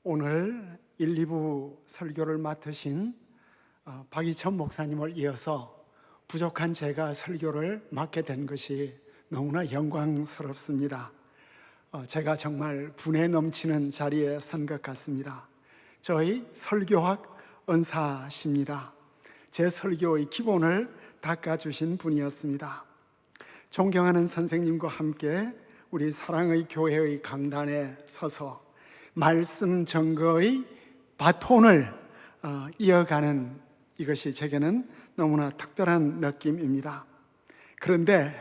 오늘 1, 2부 설교를 맡으신 박이천 목사님을 이어서 부족한 제가 설교를 맡게 된 것이 너무나 영광스럽습니다. 제가 정말 분에 넘치는 자리에 선 것 같습니다. 저희 설교학 은사십니다. 제 설교의 기본을 닦아주신 분이었습니다. 존경하는 선생님과 함께 우리 사랑의 교회의 강단에 서서 말씀 증거의 바톤을 이어가는 이것이 제게는 너무나 특별한 느낌입니다. 그런데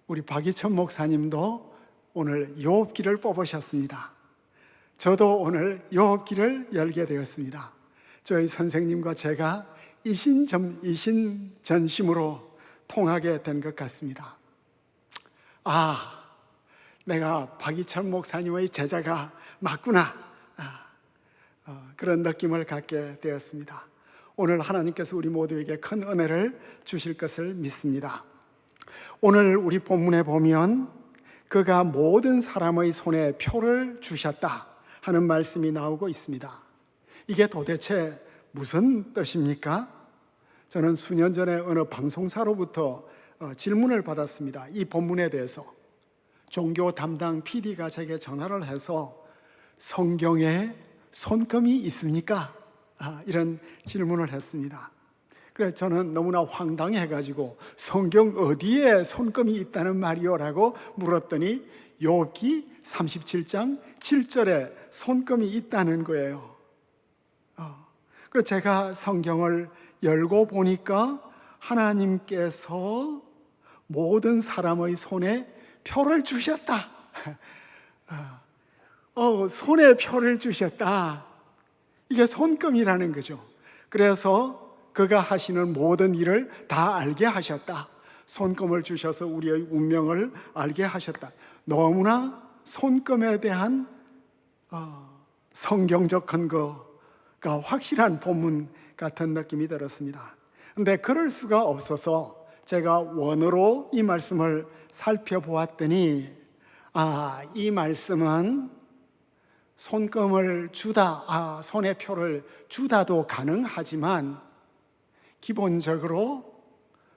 우리 박이천 목사님도 오늘 욥기를 뽑으셨습니다. 저도 오늘 욥기를 열게 되었습니다. 저희 선생님과 제가 이신전심으로 통하게 된 것 같습니다. 내가 박이천 목사님의 제자가 맞구나, 그런 느낌을 갖게 되었습니다. 오늘 하나님께서 우리 모두에게 큰 은혜를 주실 것을 믿습니다. 오늘 우리 본문에 보면 그가 모든 사람의 손에 표를 주셨다 하는 말씀이 나오고 있습니다. 이게 도대체 무슨 뜻입니까? 저는 수년 전에 어느 방송사로부터 질문을 받았습니다. 이 본문에 대해서 종교 담당 PD가 제게 전화를 해서 성경에 손금이 있습니까? 이런 질문을 했습니다. 그래서 저는 너무나 황당해가지고 성경 어디에 손금이 있다는 말이요? 라고 물었더니 욥기 37장 7절에 손금이 있다는 거예요. 그래서 제가 성경을 열고 보니까 하나님께서 모든 사람의 손에 표를 주셨다. 손에 표를 주셨다. 이게 손금이라는 거죠. 그래서 그가 하시는 모든 일을 다 알게 하셨다. 손금을 주셔서 우리의 운명을 알게 하셨다. 너무나 손금에 대한 성경적 근거가 확실한 본문 같은 느낌이 들었습니다. 그런데 그럴 수가 없어서 제가 원어로 이 말씀을 살펴보았더니 이 말씀은 손금을 주다, 손의 표를 주다도 가능하지만 기본적으로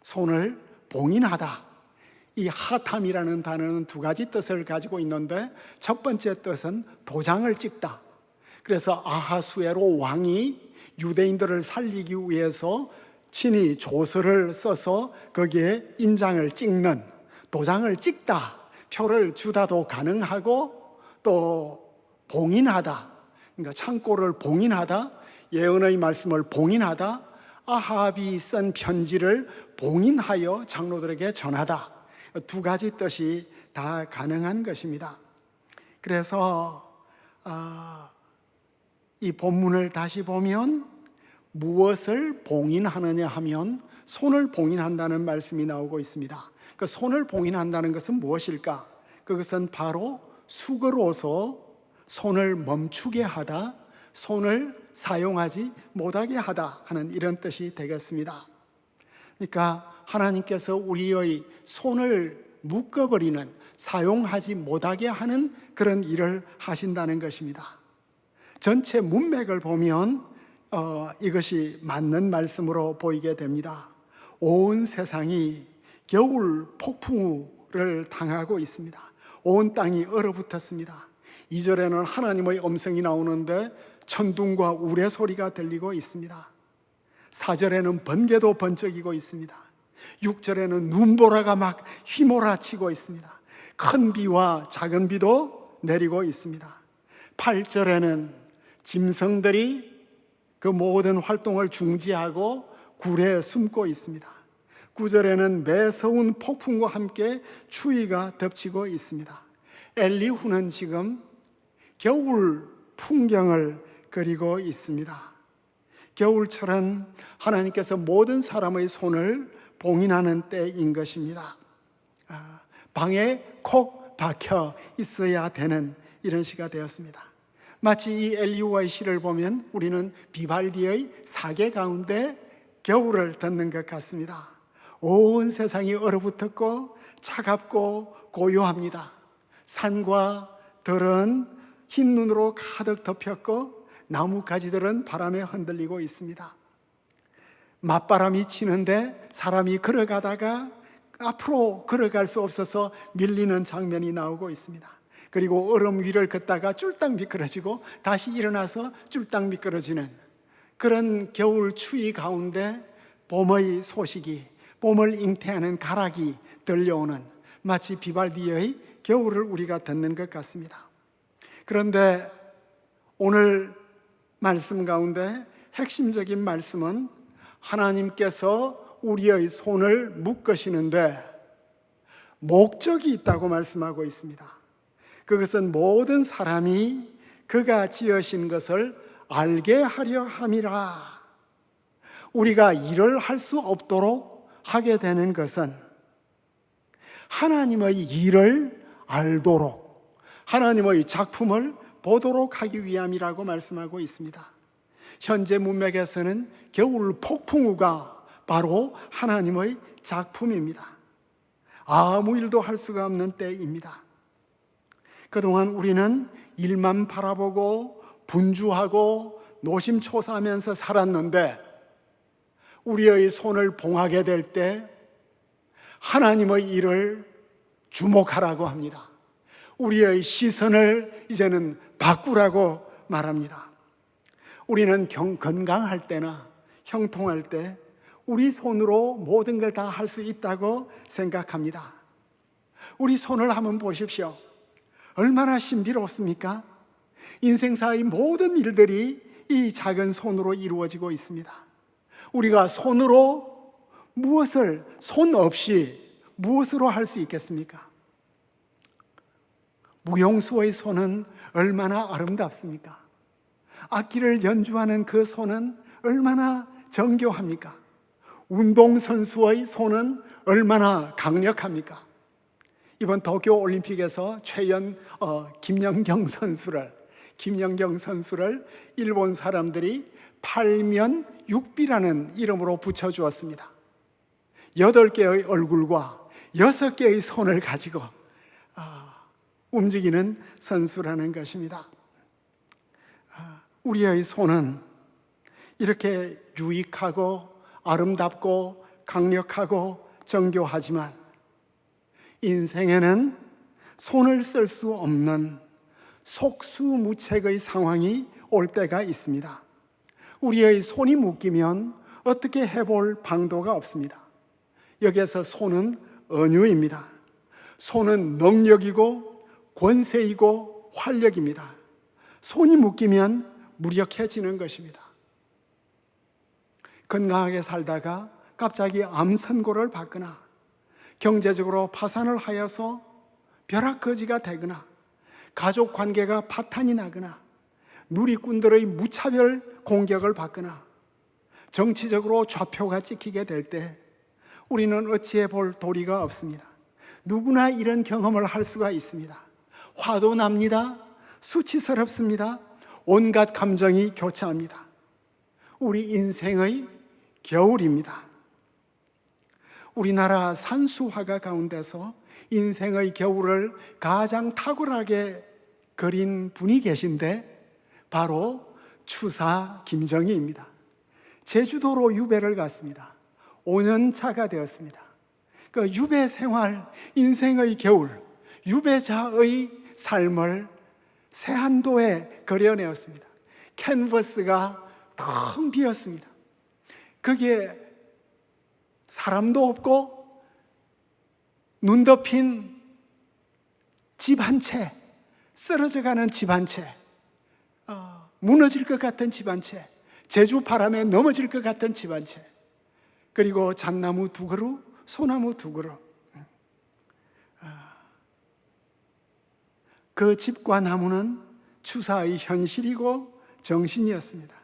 손을 봉인하다, 이 하탐이라는 단어는 두 가지 뜻을 가지고 있는데 첫 번째 뜻은 도장을 찍다. 그래서 아하수에로 왕이 유대인들을 살리기 위해서 친히 조서를 써서 거기에 인장을 찍는, 도장을 찍다, 표를 주다도 가능하고 또 봉인하다, 그러니까 창고를 봉인하다, 예언의 말씀을 봉인하다, 아합이 쓴 편지를 봉인하여 장로들에게 전하다, 두 가지 뜻이 다 가능한 것입니다. 그래서 이 본문을 다시 보면 무엇을 봉인하느냐 하면 손을 봉인한다는 말씀이 나오고 있습니다. 그 손을 봉인한다는 것은 무엇일까? 그것은 바로 수거로서 손을 멈추게 하다, 손을 사용하지 못하게 하다 하는 이런 뜻이 되겠습니다. 그러니까 하나님께서 우리의 손을 묶어버리는, 사용하지 못하게 하는 그런 일을 하신다는 것입니다. 전체 문맥을 보면 이것이 맞는 말씀으로 보이게 됩니다. 온 세상이 겨울 폭풍우를 당하고 있습니다. 온 땅이 얼어붙었습니다. 2절에는 하나님의 음성이 나오는데 천둥과 우레 소리가 들리고 있습니다. 4절에는 번개도 번쩍이고 있습니다. 6절에는 눈보라가 막 휘몰아치고 있습니다. 큰 비와 작은 비도 내리고 있습니다. 8절에는 짐승들이 그 모든 활동을 중지하고 굴에 숨고 있습니다. 9절에는 매서운 폭풍과 함께 추위가 덮치고 있습니다. 엘리후는 지금 겨울 풍경을 그리고 있습니다. 겨울철은 하나님께서 모든 사람의 손을 봉인하는 때인 것입니다. 방에 콕 박혀 있어야 되는 이런 시가 되었습니다. 마치 이 엘리후의 시를 보면 우리는 비발디의 사계 가운데 겨울을 듣는 것 같습니다. 온 세상이 얼어붙었고 차갑고 고요합니다. 산과 들은 흰 눈으로 가득 덮였고 나뭇가지들은 바람에 흔들리고 있습니다. 맞바람이 치는데 사람이 걸어가다가 앞으로 걸어갈 수 없어서 밀리는 장면이 나오고 있습니다. 그리고 얼음 위를 걷다가 쫄딱 미끄러지고 다시 일어나서 쫄딱 미끄러지는 그런 겨울 추위 가운데 봄의 소식이, 봄을 잉태하는 가락이 들려오는 마치 비발디의 겨울을 우리가 듣는 것 같습니다. 그런데 오늘 말씀 가운데 핵심적인 말씀은 하나님께서 우리의 손을 묶으시는데 목적이 있다고 말씀하고 있습니다. 그것은 모든 사람이 그가 지으신 것을 알게 하려 함이라. 우리가 일을 할 수 없도록 하게 되는 것은 하나님의 일을 알도록, 하나님의 작품을 보도록 하기 위함이라고 말씀하고 있습니다. 현재 문맥에서는 겨울 폭풍우가 바로 하나님의 작품입니다. 아무 일도 할 수가 없는 때입니다. 그동안 우리는 일만 바라보고 분주하고 노심초사하면서 살았는데 우리의 손을 봉하게 될 때 하나님의 일을 주목하라고 합니다. 우리의 시선을 이제는 바꾸라고 말합니다. 우리는 건강할 때나 형통할 때 우리 손으로 모든 걸 다 할 수 있다고 생각합니다. 우리 손을 한번 보십시오. 얼마나 신비롭습니까? 인생사의 모든 일들이 이 작은 손으로 이루어지고 있습니다. 우리가 손으로 무엇을, 손 없이 무엇으로 할 수 있겠습니까? 무용수의 손은 얼마나 아름답습니까? 악기를 연주하는 그 손은 얼마나 정교합니까? 운동선수의 손은 얼마나 강력합니까? 이번 도쿄올림픽에서 김연경 선수를 일본 사람들이 팔면 육비라는 이름으로 붙여주었습니다. 8개의 얼굴과 6개의 손을 가지고 움직이는 선수라는 것입니다. 우리의 손은 이렇게 유익하고 아름답고 강력하고 정교하지만 인생에는 손을 쓸 수 없는 속수무책의 상황이 올 때가 있습니다. 우리의 손이 묶이면 어떻게 해볼 방도가 없습니다. 여기에서 손은 언유입니다. 손은 능력이고 권세이고 활력입니다. 손이 묶이면 무력해지는 것입니다. 건강하게 살다가 갑자기 암 선고를 받거나 경제적으로 파산을 하여서 벼락거지가 되거나 가족 관계가 파탄이 나거나 누리꾼들의 무차별 공격을 받거나 정치적으로 좌표가 찍히게 될 때 우리는 어찌해 볼 도리가 없습니다. 누구나 이런 경험을 할 수가 있습니다. 화도 납니다. 수치스럽습니다. 온갖 감정이 교차합니다. 우리 인생의 겨울입니다. 우리나라 산수화가 가운데서 인생의 겨울을 가장 탁월하게 그린 분이 계신데 바로 추사 김정희입니다. 제주도로 유배를 갔습니다. 5년 차가 되었습니다. 그 유배 생활, 인생의 겨울, 유배자의 삶을 세안도에 그려내었습니다. 캔버스가 텅 비었습니다. 거기에 사람도 없고 눈 덮인 집 한 채, 쓰러져가는 집 한 채, 무너질 것 같은 집 한 채, 제주 바람에 넘어질 것 같은 집 한 채, 그리고 잣나무 2그루, 소나무 2그루. 그 집과 나무는 추사의 현실이고 정신이었습니다.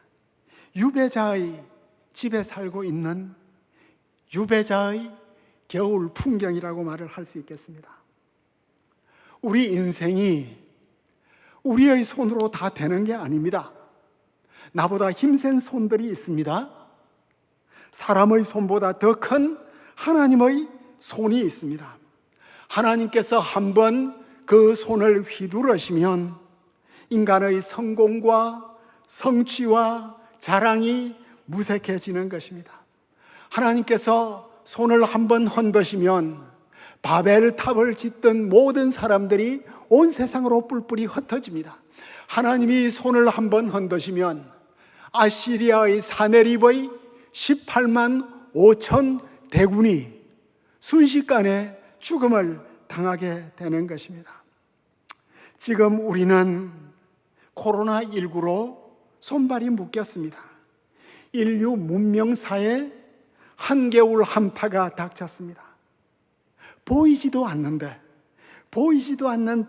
유배자의 집에 살고 있는 유배자의 겨울 풍경이라고 말을 할 수 있겠습니다. 우리 인생이 우리의 손으로 다 되는 게 아닙니다. 나보다 힘센 손들이 있습니다. 사람의 손보다 더 큰 하나님의 손이 있습니다. 하나님께서 한번 그 손을 휘두르시면 인간의 성공과 성취와 자랑이 무색해지는 것입니다. 하나님께서 손을 한번 흔드시면 바벨탑을 짓던 모든 사람들이 온 세상으로 뿔뿔이 흩어집니다. 하나님이 손을 한번 흔드시면 아시리아의 사네립의 18만 5천 대군이 순식간에 죽음을 당하게 되는 것입니다. 지금 우리는 코로나19로 손발이 묶였습니다. 인류 문명사에 한겨울 한파가 닥쳤습니다. 보이지도 않는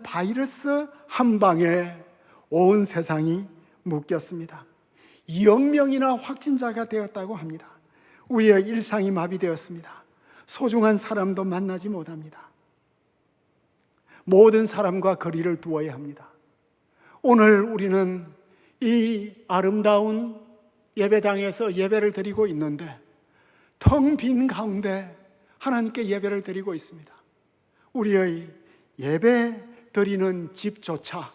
바이러스 한 방에 온 세상이 묶였습니다. 2억 명이나 확진자가 되었다고 합니다. 우리의 일상이 마비되었습니다. 소중한 사람도 만나지 못합니다. 모든 사람과 거리를 두어야 합니다. 오늘 우리는 이 아름다운 예배당에서 예배를 드리고 있는데 텅 빈 가운데 하나님께 예배를 드리고 있습니다. 우리의 예배 드리는 집조차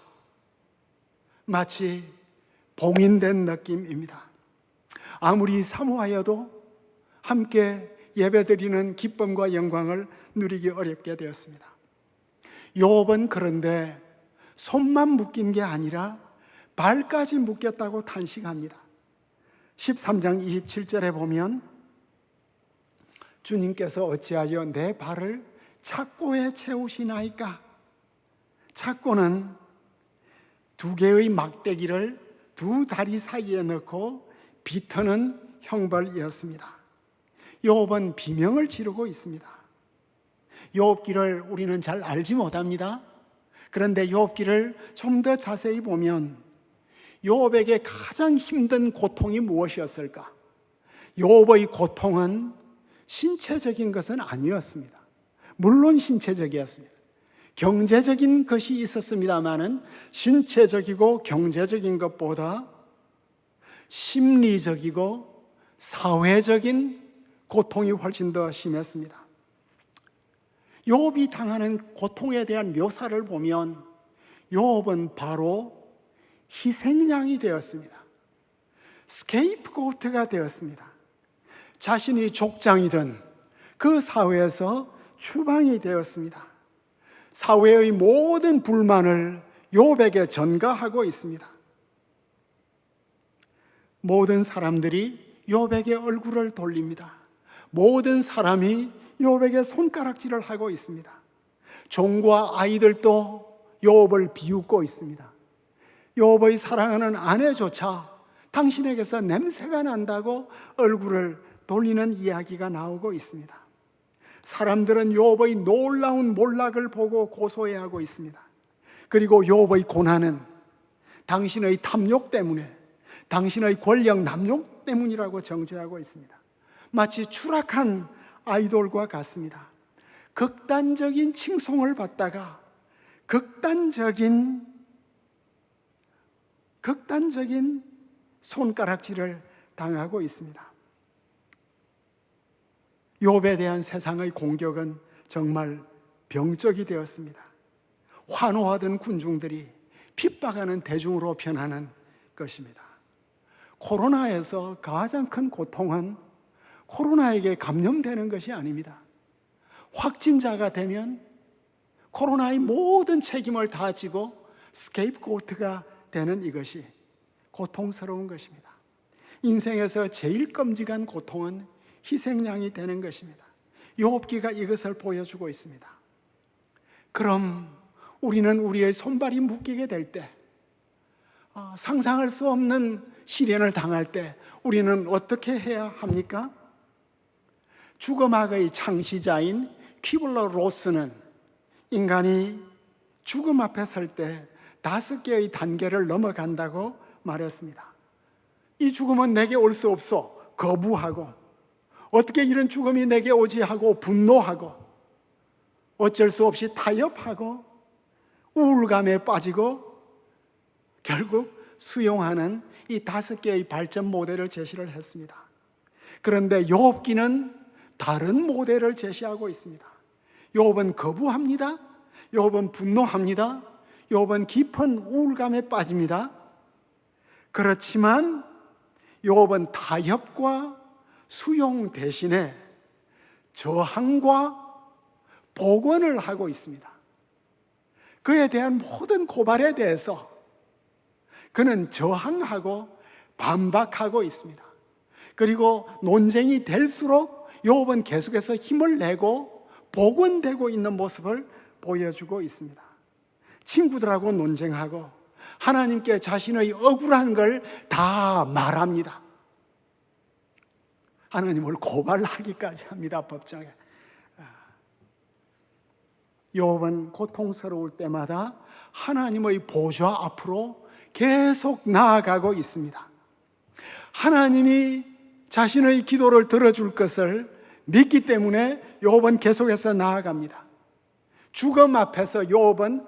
마치 봉인된 느낌입니다. 아무리 사모하여도 함께 예배 드리는 기쁨과 영광을 누리기 어렵게 되었습니다. 욥은 그런데 손만 묶인 게 아니라 발까지 묶였다고 탄식합니다. 13장 27절에 보면 주님께서 어찌하여 내 발을 착고에 채우시나이까? 착고는 두 개의 막대기를 두 다리 사이에 넣고 비트는 형벌이었습니다. 욥은 비명을 지르고 있습니다. 욥기를 우리는 잘 알지 못합니다. 그런데 욥기를 좀 더 자세히 보면 욥에게 가장 힘든 고통이 무엇이었을까? 욥의 고통은 신체적인 것은 아니었습니다. 물론 신체적이었습니다. 경제적인 것이 있었습니다마는 신체적이고 경제적인 것보다 심리적이고 사회적인 고통이 훨씬 더 심했습니다. 욥이 당하는 고통에 대한 묘사를 보면 욥은 바로 희생양이 되었습니다. 스케이프고트가 되었습니다. 자신이 족장이던 그 사회에서 추방이 되었습니다. 사회의 모든 불만을 욥에게 전가하고 있습니다. 모든 사람들이 욥에게 얼굴을 돌립니다. 모든 사람이 욥에게 손가락질을 하고 있습니다. 종과 아이들도 욥을 비웃고 있습니다. 욥의 사랑하는 아내조차 당신에게서 냄새가 난다고 얼굴을 돌리는 이야기가 나오고 있습니다. 사람들은 욥의 놀라운 몰락을 보고 고소해하고 있습니다. 그리고 욥의 고난은 당신의 탐욕 때문에, 당신의 권력 남용 때문이라고 정죄하고 있습니다. 마치 추락한 아이돌과 같습니다. 극단적인 칭송을 받다가 극단적인 손가락질을 당하고 있습니다. 욥에 대한 세상의 공격은 정말 병적이 되었습니다. 환호하던 군중들이 핍박하는 대중으로 변하는 것입니다. 코로나에서 가장 큰 고통은 코로나에게 감염되는 것이 아닙니다. 확진자가 되면 코로나의 모든 책임을 다 지고 스케이프고트가 되는 이것이 고통스러운 것입니다. 인생에서 제일 끔찍한 고통은 희생양이 되는 것입니다. 욥기가 이것을 보여주고 있습니다. 그럼 우리는 우리의 손발이 묶이게 될 때, 상상할 수 없는 시련을 당할 때 우리는 어떻게 해야 합니까? 죽음학의 창시자인 퀴블러 로스는 인간이 죽음 앞에 설 때 5개의 단계를 넘어간다고 말했습니다. 이 죽음은 내게 올 수 없어 거부하고, 어떻게 이런 죽음이 내게 오지 하고 분노하고, 어쩔 수 없이 타협하고 우울감에 빠지고 결국 수용하는 이 5개의 발전 모델을 제시를 했습니다. 그런데 욥기는 다른 모델을 제시하고 있습니다. 욥은 거부합니다. 욥은 분노합니다. 욥은 깊은 우울감에 빠집니다. 그렇지만 욥은 타협과 수용 대신에 저항과 복원을 하고 있습니다. 그에 대한 모든 고발에 대해서 그는 저항하고 반박하고 있습니다. 그리고 논쟁이 될수록 욥은 계속해서 힘을 내고 복원되고 있는 모습을 보여주고 있습니다. 친구들하고 논쟁하고 하나님께 자신의 억울한 걸 다 말합니다. 하나님을 고발하기까지 합니다, 법정에. 욥은 고통스러울 때마다 하나님의 보좌 앞으로 계속 나아가고 있습니다. 하나님이 자신의 기도를 들어줄 것을 믿기 때문에 욥은 계속해서 나아갑니다. 죽음 앞에서 욥은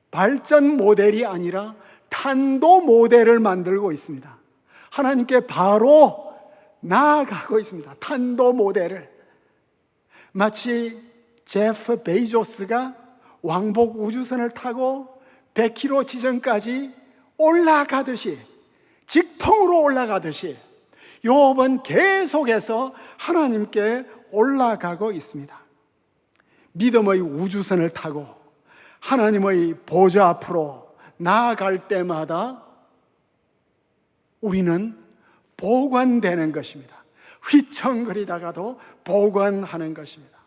발전 모델이 아니라 탄도 모델을 만들고 있습니다. 하나님께 바로 나아가고 있습니다. 탄도 모델을. 마치 제프 베이조스가 왕복 우주선을 타고 100km 지점까지 올라가듯이, 직통으로 올라가듯이 욥은 계속해서 하나님께 올라가고 있습니다. 믿음의 우주선을 타고 하나님의 보좌 앞으로 나아갈 때마다 우리는 보관되는 것입니다. 휘청거리다가도 보관하는 것입니다.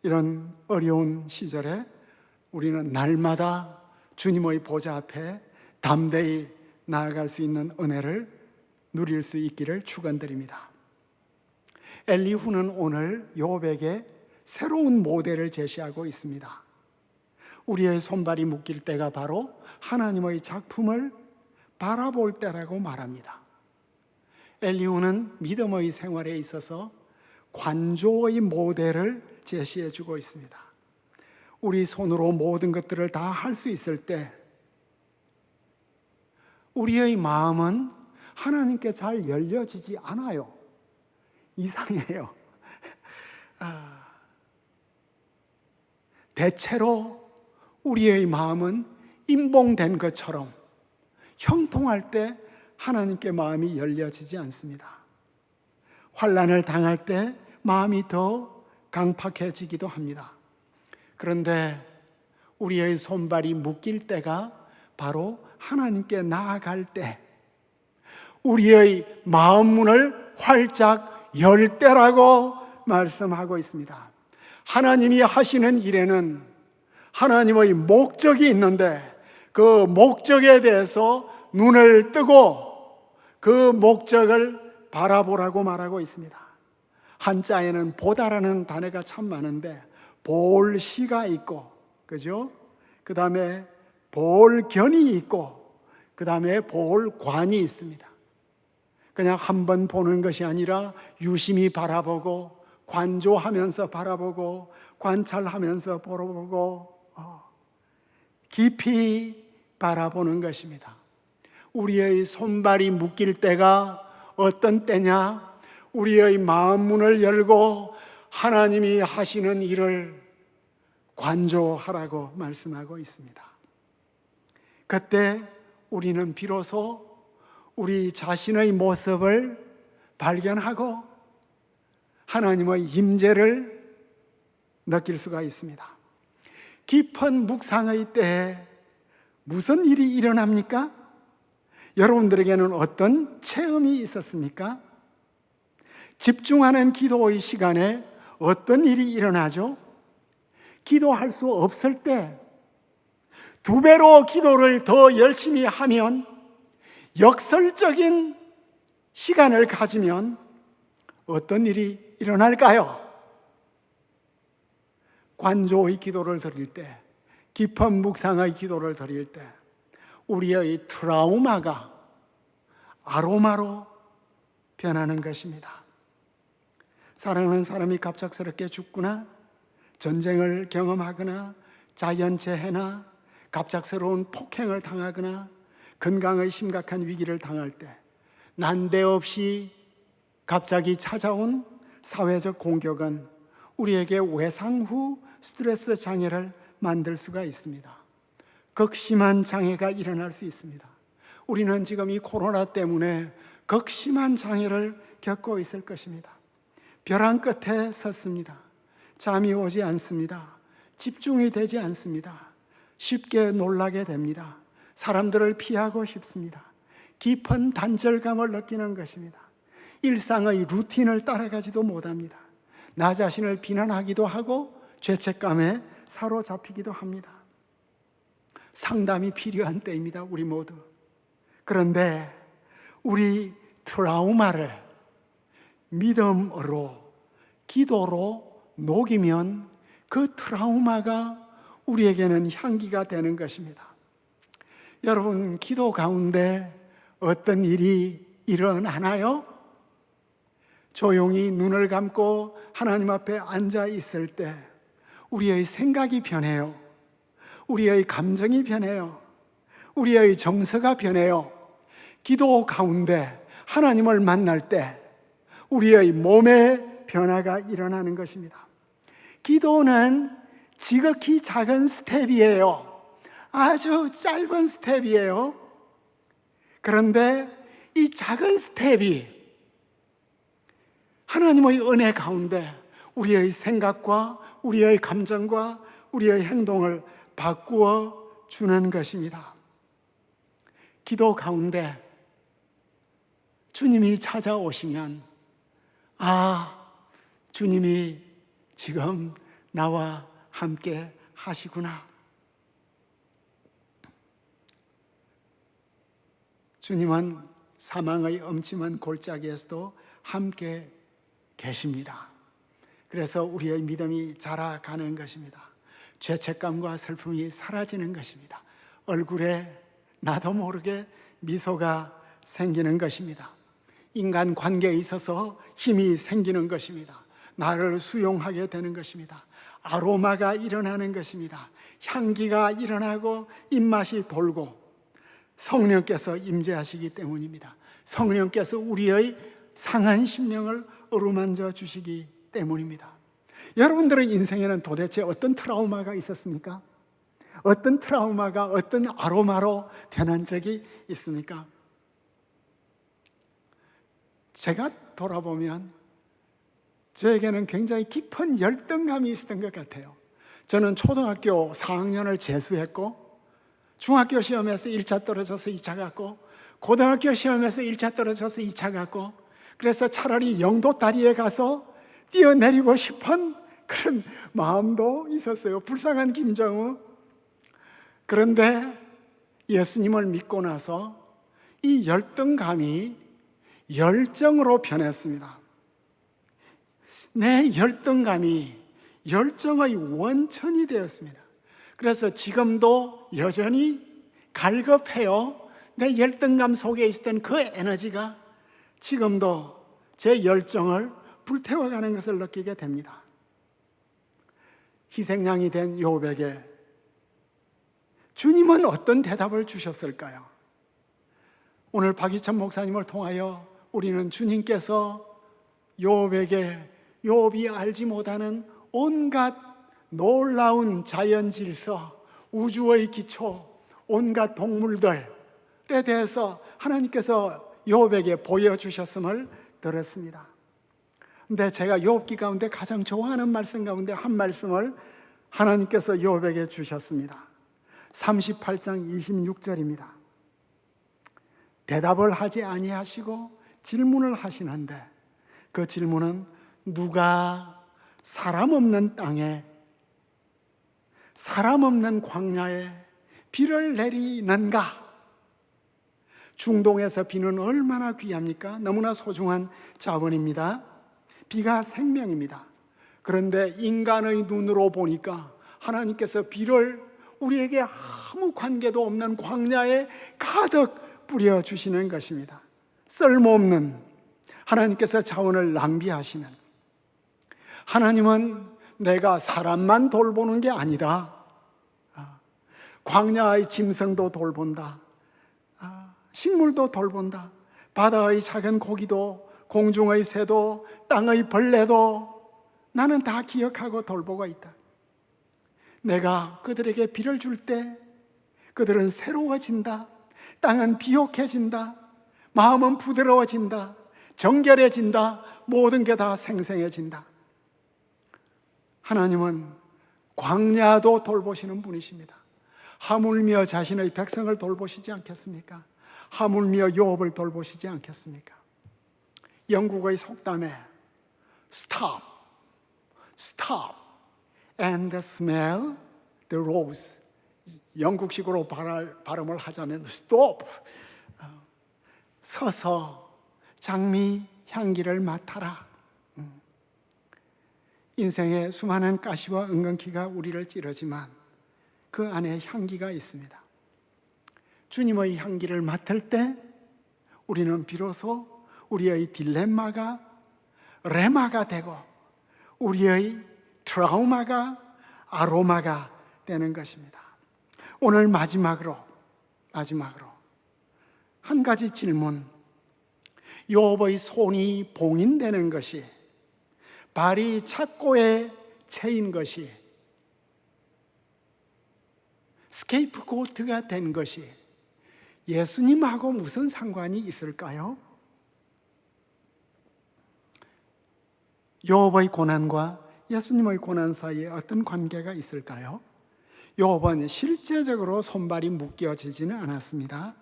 이런 어려운 시절에 우리는 날마다 주님의 보좌 앞에 담대히 나아갈 수 있는 은혜를 누릴 수 있기를 축원드립니다. 엘리후는 오늘 욥에게 새로운 모델을 제시하고 있습니다. 우리의 손발이 묶일 때가 바로 하나님의 작품을 바라볼 때라고 말합니다. 엘리후는 믿음의 생활에 있어서 관조의 모델을 제시해 주고 있습니다. 우리 손으로 모든 것들을 다 할 수 있을 때 우리의 마음은 하나님께 잘 열려지지 않아요. 이상해요. 대체로 우리의 마음은 임봉된 것처럼 형통할 때 하나님께 마음이 열려지지 않습니다. 환난을 당할 때 마음이 더 강팍해지기도 합니다. 그런데 우리의 손발이 묶일 때가 바로 하나님께 나아갈 때, 우리의 마음 문을 활짝 열 때라고 말씀하고 있습니다. 하나님이 하시는 일에는 하나님의 목적이 있는데 그 목적에 대해서 눈을 뜨고 그 목적을 바라보라고 말하고 있습니다. 한자에는 보다라는 단어가 참 많은데 볼시가 있고, 그죠? 그 다음에 볼견이 있고, 그 다음에 볼관이 있습니다. 그냥 한 번 보는 것이 아니라 유심히 바라보고, 관조하면서 바라보고, 관찰하면서 보고, 깊이 바라보는 것입니다. 우리의 손발이 묶일 때가 어떤 때냐? 우리의 마음 문을 열고 하나님이 하시는 일을 관조하라고 말씀하고 있습니다. 그때 우리는 비로소 우리 자신의 모습을 발견하고 하나님의 임재를 느낄 수가 있습니다. 깊은 묵상의 때에 무슨 일이 일어납니까? 여러분들에게는 어떤 체험이 있었습니까? 집중하는 기도의 시간에 어떤 일이 일어나죠? 기도할 수 없을 때 2배로 기도를 더 열심히 하면, 역설적인 시간을 가지면 어떤 일이 일어날까요? 관조의 기도를 드릴 때, 깊은 묵상의 기도를 드릴 때 우리의 트라우마가 아로마로 변하는 것입니다. 사랑하는 사람이 갑작스럽게 죽거나, 전쟁을 경험하거나, 자연재해나 갑작스러운 폭행을 당하거나 건강의 심각한 위기를 당할 때, 난데없이 갑자기 찾아온 사회적 공격은 우리에게 외상 후 스트레스 장애를 만들 수가 있습니다. 극심한 장애가 일어날 수 있습니다. 우리는 지금 이 코로나 때문에 극심한 장애를 겪고 있을 것입니다. 벼랑 끝에 섰습니다. 잠이 오지 않습니다. 집중이 되지 않습니다. 쉽게 놀라게 됩니다. 사람들을 피하고 싶습니다. 깊은 단절감을 느끼는 것입니다. 일상의 루틴을 따라가지도 못합니다. 나 자신을 비난하기도 하고 죄책감에 사로잡히기도 합니다. 상담이 필요한 때입니다. 우리 모두. 그런데 우리 트라우마를 믿음으로, 기도로 녹이면 그 트라우마가 우리에게는 향기가 되는 것입니다. 여러분, 기도 가운데 어떤 일이 일어나나요? 조용히 눈을 감고 하나님 앞에 앉아 있을 때 우리의 생각이 변해요. 우리의 감정이 변해요. 우리의 정서가 변해요. 기도 가운데 하나님을 만날 때 우리의 몸의 변화가 일어나는 것입니다. 기도는 지극히 작은 스텝이에요. 아주 짧은 스텝이에요. 그런데 이 작은 스텝이 하나님의 은혜 가운데 우리의 생각과 우리의 감정과 우리의 행동을 바꾸어 주는 것입니다. 기도 가운데 주님이 찾아오시면, 아, 주님이 지금 나와 함께 하시구나. 주님은 사망의 엄침한 골짜기에서도 함께 계십니다. 그래서 우리의 믿음이 자라가는 것입니다. 죄책감과 슬픔이 사라지는 것입니다. 얼굴에 나도 모르게 미소가 생기는 것입니다. 인간 관계에 있어서 힘이 생기는 것입니다. 나를 수용하게 되는 것입니다. 아로마가 일어나는 것입니다. 향기가 일어나고 입맛이 돌고 성령께서 임재하시기 때문입니다. 성령께서 우리의 상한 심령을 어루만져 주시기 때문입니다. 여러분들의 인생에는 도대체 어떤 트라우마가 있었습니까? 어떤 트라우마가 어떤 아로마로 변한 적이 있습니까? 제가 돌아보면 저에게는 굉장히 깊은 열등감이 있었던 것 같아요. 저는 초등학교 4학년을 재수했고 중학교 시험에서 1차 떨어져서 2차 갔고 고등학교 시험에서 1차 떨어져서 2차 갔고 그래서 차라리 영도 다리에 가서 뛰어내리고 싶은 그런 마음도 있었어요. 불쌍한 김정우. 그런데 예수님을 믿고 나서 이 열등감이 열정으로 변했습니다. 내 열등감이 열정의 원천이 되었습니다. 그래서 지금도 여전히 갈급해요. 내 열등감 속에 있었던 그 에너지가 지금도 제 열정을 불태워가는 것을 느끼게 됩니다. 희생양이 된 욥에게 주님은 어떤 대답을 주셨을까요? 오늘 박희천 목사님을 통하여 우리는 주님께서 욥에게 욥이 알지 못하는 온갖 놀라운 자연 질서, 우주의 기초, 온갖 동물들에 대해서 하나님께서 욥에게 보여주셨음을 들었습니다. 근데 제가 욥기 가운데 가장 좋아하는 말씀 가운데 한 말씀을 하나님께서 욥에게 주셨습니다. 38장 26절입니다. 대답을 하지 아니하시고 질문을 하시는데 그 질문은 누가 사람 없는 땅에 사람 없는 광야에 비를 내리는가? 중동에서 비는 얼마나 귀합니까? 너무나 소중한 자원입니다. 비가 생명입니다. 그런데 인간의 눈으로 보니까 하나님께서 비를 우리에게 아무 관계도 없는 광야에 가득 뿌려주시는 것입니다. 쓸모없는 하나님께서 자원을 낭비하시는, 하나님은 내가 사람만 돌보는 게 아니다. 광야의 짐승도 돌본다. 식물도 돌본다. 바다의 작은 고기도, 공중의 새도, 땅의 벌레도 나는 다 기억하고 돌보고 있다. 내가 그들에게 비를 줄 때 그들은 새로워진다. 땅은 비옥해진다. 마음은 부드러워진다. 정결해진다. 모든 게 다 생생해진다. 하나님은 광야도 돌보시는 분이십니다. 하물며 자신의 백성을 돌보시지 않겠습니까? 하물며 욥을 돌보시지 않겠습니까? 영국의 속담에 Stop, stop and smell the rose. 영국식으로 발음을 하자면 Stop, 서서 장미 향기를 맡아라. 인생에 수많은 가시와 은근키가 우리를 찌르지만 그 안에 향기가 있습니다. 주님의 향기를 맡을 때 우리는 비로소 우리의 딜레마가 레마가 되고 우리의 트라우마가 아로마가 되는 것입니다. 오늘 마지막으로 한 가지 질문. 욥의 손이 봉인되는 것이, 발이 착고에 채인 것이, 스케이프고트가 된 것이 예수님하고 무슨 상관이 있을까요? 욥의 고난과 예수님의 고난 사이에 어떤 관계가 있을까요? 욥은 실제적으로 손발이 묶여지지는 않았습니다.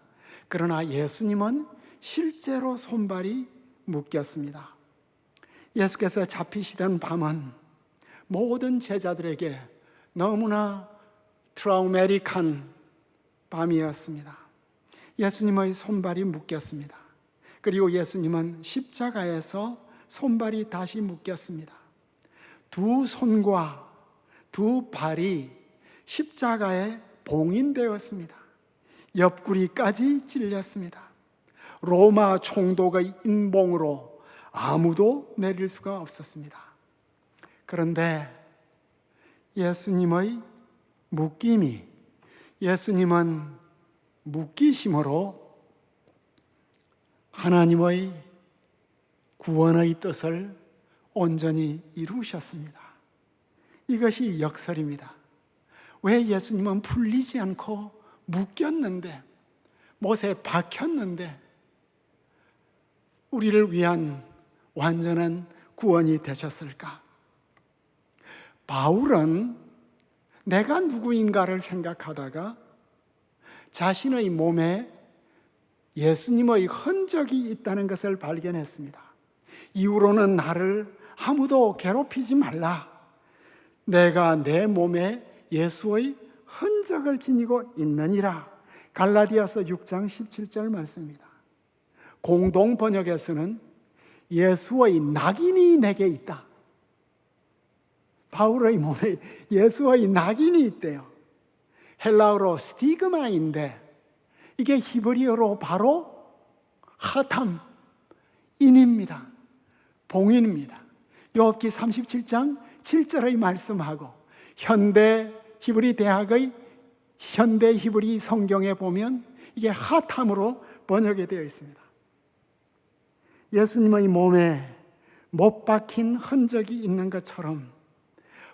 그러나 예수님은 실제로 손발이 묶였습니다. 예수께서 잡히시던 밤은 모든 제자들에게 너무나 트라우메틱한 밤이었습니다. 예수님의 손발이 묶였습니다. 그리고 예수님은 십자가에서 손발이 다시 묶였습니다. 두 손과 두 발이 십자가에 봉인되었습니다. 옆구리까지 찔렸습니다. 로마 총독의 인봉으로 아무도 내릴 수가 없었습니다. 그런데 예수님의 묶임이, 예수님은 묶이심으로 하나님의 구원의 뜻을 온전히 이루셨습니다. 이것이 역설입니다. 왜 예수님은 풀리지 않고 묶였는데, 못에 박혔는데 우리를 위한 완전한 구원이 되셨을까? 바울은 내가 누구인가를 생각하다가 자신의 몸에 예수님의 흔적이 있다는 것을 발견했습니다. 이후로는 나를 아무도 괴롭히지 말라. 내가 내 몸에 예수의 흔적을 지니고 있느니라. 갈라디아서 6장 17절 말씀입니다. 공동 번역에서는 예수의 낙인이 내게 있다. 바울의 몸에 예수의 낙인이 있대요. 헬라어로 스티그마인데 이게 히브리어로 바로 하탐, 인입니다. 봉인입니다. 욥기 37장 7절의 말씀하고 현대 히브리 대학의 현대 히브리 성경에 보면 이게 하탐으로 번역이 되어 있습니다. 예수님의 몸에 못 박힌 흔적이 있는 것처럼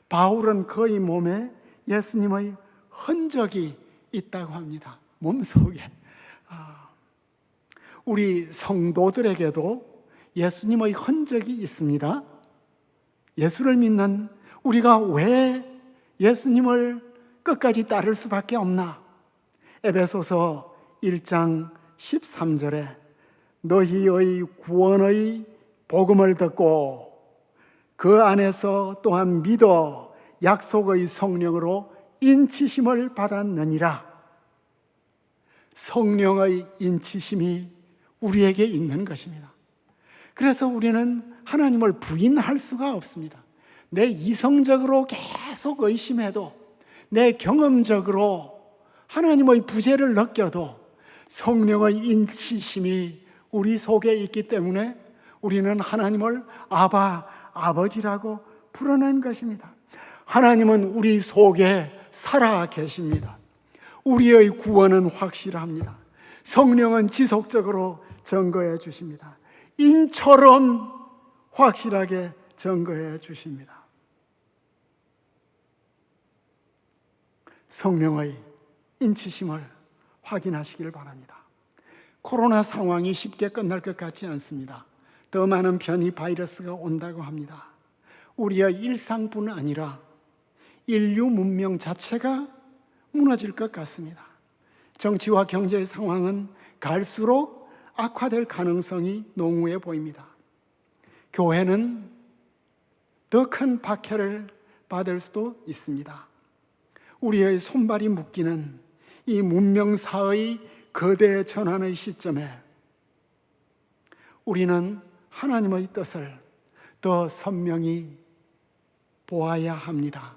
바울은 그의 몸에 예수님의 흔적이 있다고 합니다. 몸속에. 우리 성도들에게도 예수님의 흔적이 있습니다. 예수를 믿는 우리가 왜 예수님을 끝까지 따를 수밖에 없나? 에베소서 1장 13절에 너희의 구원의 복음을 듣고 그 안에서 또한 믿어 약속의 성령으로 인치심을 받았느니라. 성령의 인치심이 우리에게 있는 것입니다. 그래서 우리는 하나님을 부인할 수가 없습니다. 내 이성적으로 계속 의심해도, 내 경험적으로 하나님의 부재를 느껴도 성령의 인치심이 우리 속에 있기 때문에 우리는 하나님을 아버지라고 부르는 것입니다. 하나님은 우리 속에 살아 계십니다. 우리의 구원은 확실합니다. 성령은 지속적으로 증거해 주십니다. 인처럼 확실하게 증거해 주십니다. 성령의 인치심을 확인하시길 바랍니다. 코로나 상황이 쉽게 끝날 것 같지 않습니다. 더 많은 변이 바이러스가 온다고 합니다. 우리의 일상뿐 아니라 인류 문명 자체가 무너질 것 같습니다. 정치와 경제의 상황은 갈수록 악화될 가능성이 농후해 보입니다. 교회는 더 큰 박해를 받을 수도 있습니다. 우리의 손발이 묶이는 이 문명사의 거대 전환의 시점에 우리는 하나님의 뜻을 더 선명히 보아야 합니다.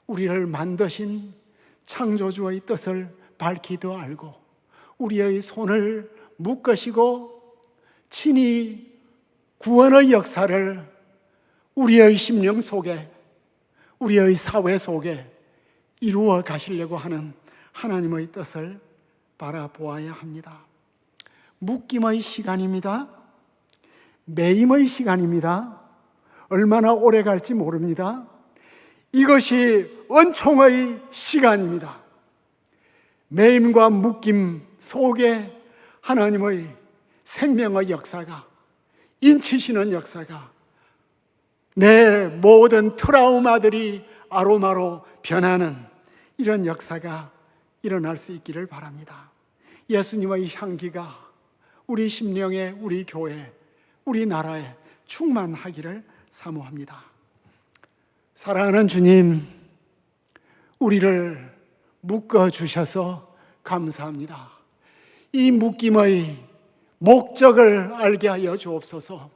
우리를 만드신 창조주의 뜻을 밝히 더 알고 우리의 손을 묶으시고 친히 구원의 역사를 우리의 심령 속에, 우리의 사회 속에 이루어 가시려고 하는 하나님의 뜻을 바라보아야 합니다. 묶임의 시간입니다. 매임의 시간입니다. 얼마나 오래 갈지 모릅니다. 이것이 은총의 시간입니다. 매임과 묶임 속에 하나님의 생명의 역사가, 인치시는 역사가, 내 모든 트라우마들이 아로마로 변하는 이런 역사가 일어날 수 있기를 바랍니다. 예수님의 향기가 우리 심령에, 우리 교회, 우리 나라에 충만하기를 사모합니다. 사랑하는 주님, 우리를 묶어주셔서 감사합니다. 이 묶임의 목적을 알게 하여 주옵소서.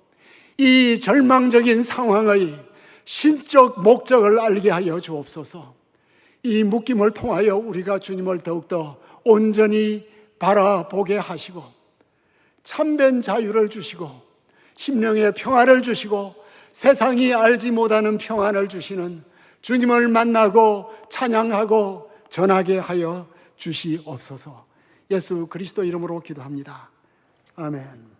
이 절망적인 상황의 신적 목적을 알게 하여 주옵소서. 이 묶임을 통하여 우리가 주님을 더욱더 온전히 바라보게 하시고 참된 자유를 주시고 심령의 평안을 주시고 세상이 알지 못하는 평안을 주시는 주님을 만나고 찬양하고 전하게 하여 주시옵소서. 예수 그리스도 이름으로 기도합니다. 아멘.